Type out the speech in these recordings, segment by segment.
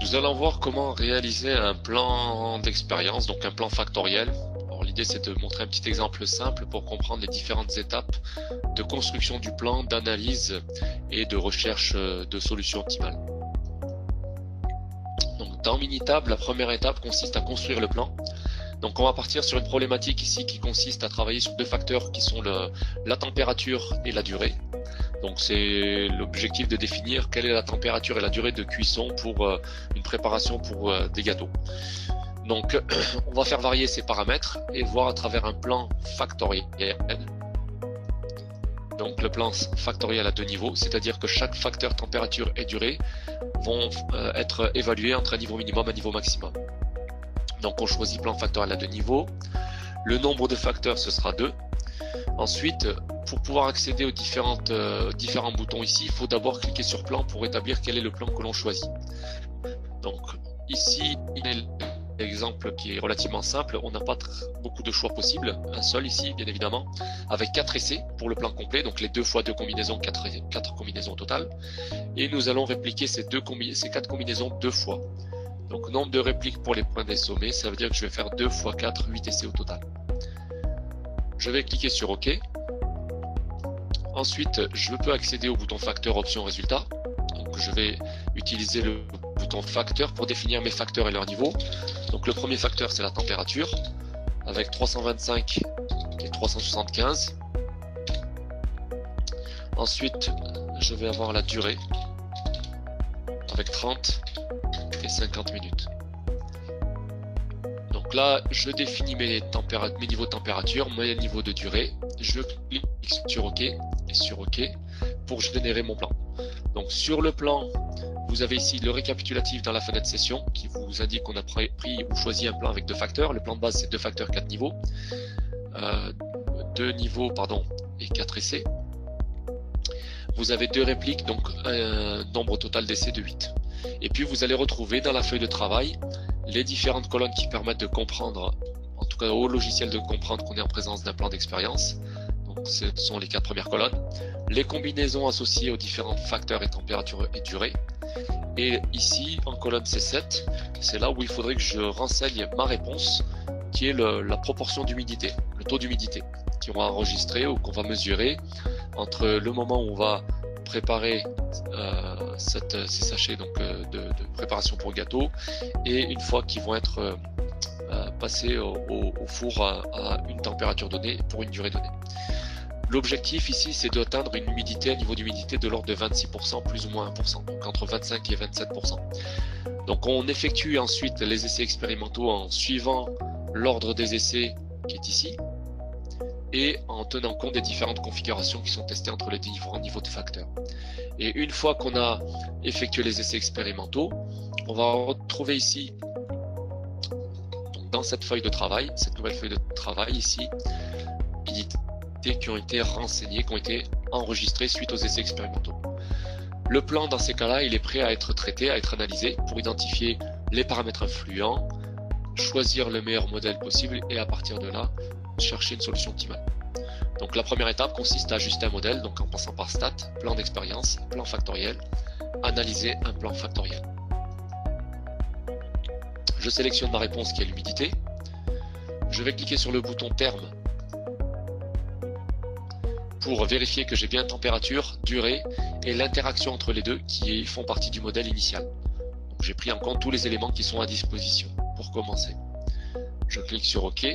Nous allons voir comment réaliser un plan d'expérience, donc un plan factoriel. Alors l'idée c'est de montrer un petit exemple simple pour comprendre les différentes étapes de construction du plan, d'analyse et de recherche de solutions optimales. Donc dans Minitab, la première étape consiste à construire le plan. Donc on va partir sur une problématique ici qui consiste à travailler sur deux facteurs qui sont la température et la durée. Donc c'est l'objectif de définir quelle est la température et la durée de cuisson pour une préparation pour des gâteaux. Donc on va faire varier ces paramètres et voir à travers un plan factoriel. Donc le plan factoriel à deux niveaux, c'est-à-dire que chaque facteur température et durée vont être évalués entre un niveau minimum et un niveau maximum. Donc on choisit plan factoriel à deux niveaux. Le nombre de facteurs ce sera 2. Ensuite, pour pouvoir accéder aux différents boutons ici, il faut d'abord cliquer sur plan pour établir quel est le plan que l'on choisit. Donc ici, l'exemple qui est relativement simple, on n'a pas beaucoup de choix possibles, un seul ici bien évidemment, avec 4 essais pour le plan complet, donc les 2 fois 2 combinaisons, 4 combinaisons au total. Et nous allons répliquer ces 4 combinaisons 2 fois. Donc nombre de répliques pour les points des sommets, ça veut dire que je vais faire 2 fois 4, 8 essais au total. Je vais cliquer sur OK. Ensuite, je peux accéder au bouton facteur option résultat. Donc je vais utiliser le bouton facteur pour définir mes facteurs et leur niveau. Donc le premier facteur c'est la température avec 325 et 375. Ensuite, je vais avoir la durée avec 30 et 50 minutes. Donc là, je définis mes niveaux de température, mes niveaux de durée. Je clique sur OK et sur OK pour générer mon plan. Donc sur le plan, vous avez ici le récapitulatif dans la fenêtre session qui vous indique qu'on a pris ou choisi un plan avec 2 facteurs. Le plan de base c'est 2 facteurs, 4 niveaux. 2 niveaux et 4 essais. Vous avez 2 répliques, donc un nombre total d'essais de 8. Et puis vous allez retrouver dans la feuille de travail les différentes colonnes qui permettent de comprendre, en tout cas au logiciel de comprendre qu'on est en présence d'un plan d'expérience. Donc ce sont les 4 premières colonnes. Les combinaisons associées aux différents facteurs et température et durée. Et ici en colonne C7, c'est là où il faudrait que je renseigne ma réponse, qui est la proportion d'humidité, le taux d'humidité, qu'on va enregistrer ou qu'on va mesurer entre le moment où on va préparer ces sachets de préparation pour le gâteau et une fois qu'ils vont être passés au four à une température donnée pour une durée donnée. L'objectif ici c'est d'atteindre une humidité, un niveau d'humidité de l'ordre de 26%, plus ou moins 1%, donc entre 25 et 27%. Donc on effectue ensuite les essais expérimentaux en suivant l'ordre des essais qui est ici et en tenant compte des différentes configurations qui sont testées entre les différents niveaux de facteurs. Et une fois qu'on a effectué les essais expérimentaux, on va retrouver ici, donc dans cette feuille de travail, cette nouvelle feuille de travail ici, unités qui ont été renseignées, qui ont été enregistrées suite aux essais expérimentaux. Le plan dans ces cas-là, il est prêt à être traité, à être analysé pour identifier les paramètres influents, choisir le meilleur modèle possible et à partir de là, chercher une solution optimale. Donc la première étape consiste à ajuster un modèle, donc en passant par stat, plan d'expérience, plan factoriel, analyser un plan factoriel. Je sélectionne ma réponse qui est l'humidité. Je vais cliquer sur le bouton terme pour vérifier que j'ai bien température, durée et l'interaction entre les deux qui font partie du modèle initial. J'ai pris en compte tous les éléments qui sont à disposition pour commencer. Je clique sur OK.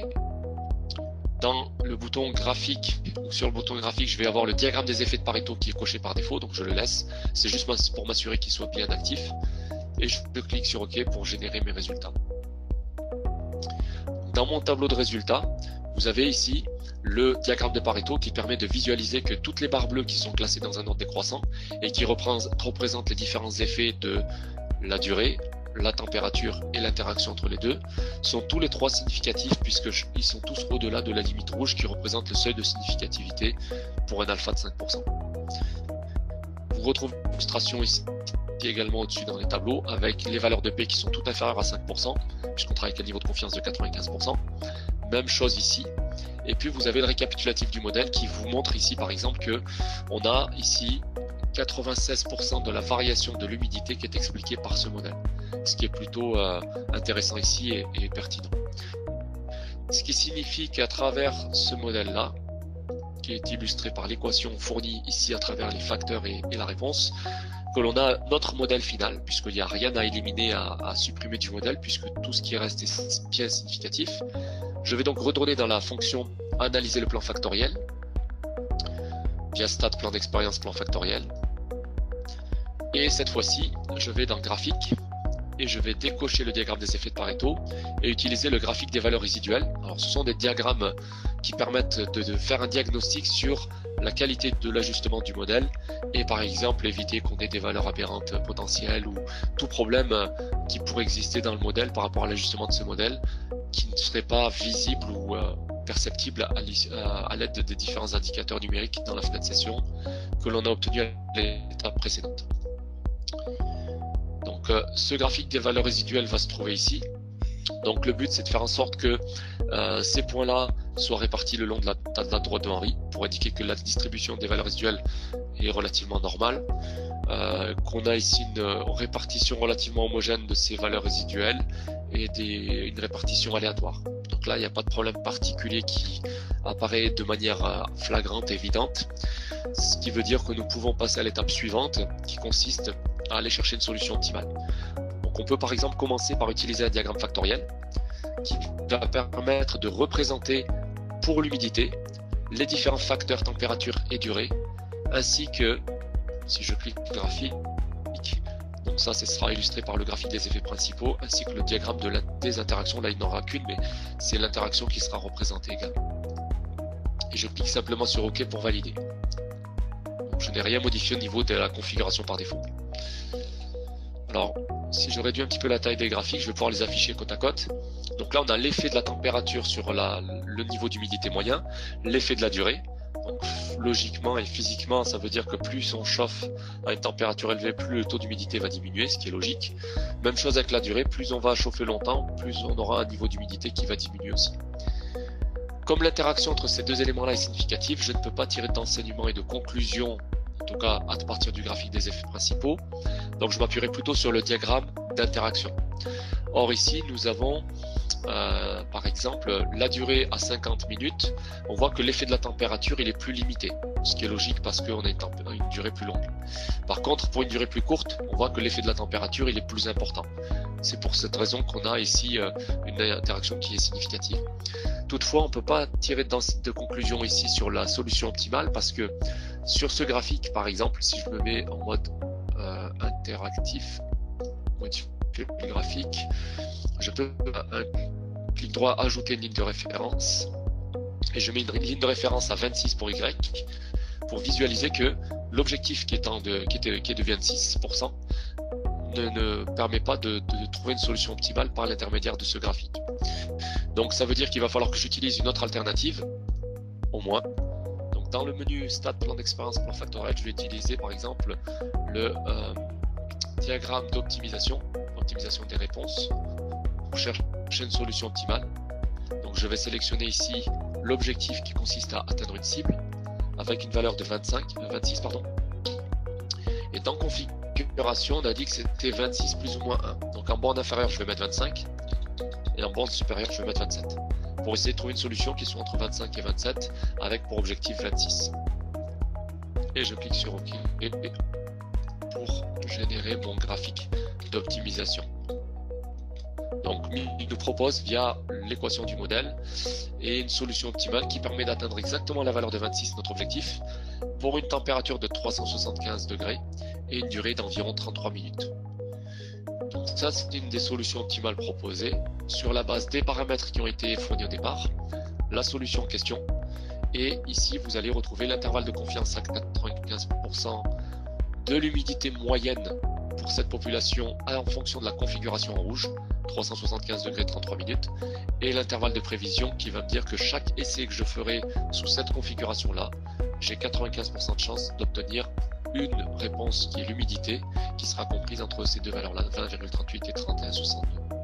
Dans le bouton graphique, ou sur le bouton graphique, je vais avoir le diagramme des effets de Pareto qui est coché par défaut, donc je le laisse. C'est juste pour m'assurer qu'il soit bien actif. Et je clique sur OK pour générer mes résultats. Dans mon tableau de résultats, vous avez ici le diagramme de Pareto qui permet de visualiser que toutes les barres bleues qui sont classées dans un ordre décroissant et qui représentent les différents effets de la durée, la température et l'interaction entre les deux sont tous les 3 significatifs puisqu'ils sont tous au-delà de la limite rouge qui représente le seuil de significativité pour un alpha de 5%. Vous retrouvez l'illustration ici également au-dessus dans les tableaux avec les valeurs de P qui sont toutes inférieures à 5% puisqu'on travaille avec un niveau de confiance de 95%. Même chose ici. Et puis vous avez le récapitulatif du modèle qui vous montre ici par exemple que on a ici 96% de la variation de l'humidité qui est expliquée par ce modèle. ce qui est plutôt intéressant ici et pertinent. Ce qui signifie qu'à travers ce modèle-là, qui est illustré par l'équation fournie ici à travers les facteurs et la réponse, que l'on a notre modèle final, puisqu'il n'y a rien à éliminer, à supprimer du modèle, puisque tout ce qui reste est bien significatif. Je vais donc retourner dans la fonction analyser le plan factoriel, via stat, plan d'expérience, plan factoriel. Et cette fois-ci, je vais dans graphique, et je vais décocher le diagramme des effets de Pareto et utiliser le graphique des valeurs résiduelles. Alors ce sont des diagrammes qui permettent de faire un diagnostic sur la qualité de l'ajustement du modèle et par exemple éviter qu'on ait des valeurs aberrantes potentielles ou tout problème qui pourrait exister dans le modèle par rapport à l'ajustement de ce modèle qui ne serait pas visible ou perceptible à l'aide des différents indicateurs numériques dans la fenêtre session que l'on a obtenu à l'étape précédente. Donc ce graphique des valeurs résiduelles va se trouver ici. Donc le but c'est de faire en sorte que ces points-là soient répartis le long de la droite de Henry pour indiquer que la distribution des valeurs résiduelles est relativement normale, qu'on a ici une répartition relativement homogène de ces valeurs résiduelles et une répartition aléatoire. Donc là il n'y a pas de problème particulier qui apparaît de manière flagrante et évidente, ce qui veut dire que nous pouvons passer à l'étape suivante qui consiste à aller chercher une solution optimale. Donc on peut par exemple commencer par utiliser un diagramme factoriel qui va permettre de représenter pour l'humidité les différents facteurs température et durée, ainsi que, si je clique graphique, donc ça sera illustré par le graphique des effets principaux, ainsi que le diagramme des interactions. Là il n'y en aura qu'une, mais c'est l'interaction qui sera représentée également. Et je clique simplement sur OK pour valider. Donc je n'ai rien modifié au niveau de la configuration par défaut. Alors, si je réduis un petit peu la taille des graphiques, je vais pouvoir les afficher côte à côte. Donc là, on a l'effet de la température sur le niveau d'humidité moyen, l'effet de la durée. Donc, logiquement et physiquement, ça veut dire que plus on chauffe à une température élevée, plus le taux d'humidité va diminuer, ce qui est logique. Même chose avec la durée, plus on va chauffer longtemps, plus on aura un niveau d'humidité qui va diminuer aussi. Comme l'interaction entre ces deux éléments-là est significative, je ne peux pas tirer d'enseignement et de conclusion, en tout cas à partir du graphique des effets principaux. Donc je m'appuierai plutôt sur le diagramme d'interaction. Or ici, nous avons par exemple la durée à 50 minutes. On voit que l'effet de la température il est plus limité, ce qui est logique parce qu'on a une durée plus longue. Par contre, pour une durée plus courte, on voit que l'effet de la température il est plus important. C'est pour cette raison qu'on a ici une interaction qui est significative. Toutefois, on ne peut pas tirer de conclusion ici sur la solution optimale parce que sur ce graphique, par exemple, si je me mets en mode interactif, modifier le graphique, je peux clic droit ajouter une ligne de référence et je mets une ligne de référence à 26 pour Y pour visualiser que l'objectif qui est de 26% ne permet pas de trouver une solution optimale par l'intermédiaire de ce graphique. Donc ça veut dire qu'il va falloir que j'utilise une autre alternative, au moins. Donc dans le menu Stat, plan d'expérience, plan factoriel, je vais utiliser par exemple le diagramme d'optimisation, optimisation des réponses, pour chercher une solution optimale. Donc je vais sélectionner ici l'objectif qui consiste à atteindre une cible avec une valeur de 26 pardon. Et dans configuration, on a dit que c'était 26 plus ou moins 1. Donc en bande inférieure, je vais mettre 25 et en bande supérieure, je vais mettre 27 pour essayer de trouver une solution qui soit entre 25 et 27 avec pour objectif 26. Et je clique sur OK pour générer mon graphique d'optimisation. Donc il nous propose via l'équation du modèle et une solution optimale qui permet d'atteindre exactement la valeur de 26, notre objectif, pour une température de 375 degrés et une durée d'environ 33 minutes. Donc ça, c'est une des solutions optimales proposées sur la base des paramètres qui ont été fournis au départ, la solution en question, et ici vous allez retrouver l'intervalle de confiance à 95% de l'humidité moyenne pour cette population en fonction de la configuration en rouge, 375 degrés 33 minutes, et l'intervalle de prévision qui va me dire que chaque essai que je ferai sous cette configuration là, j'ai 95% de chance d'obtenir une réponse qui est l'humidité, qui sera comprise entre ces deux valeurs là, 20,38 et 31,62.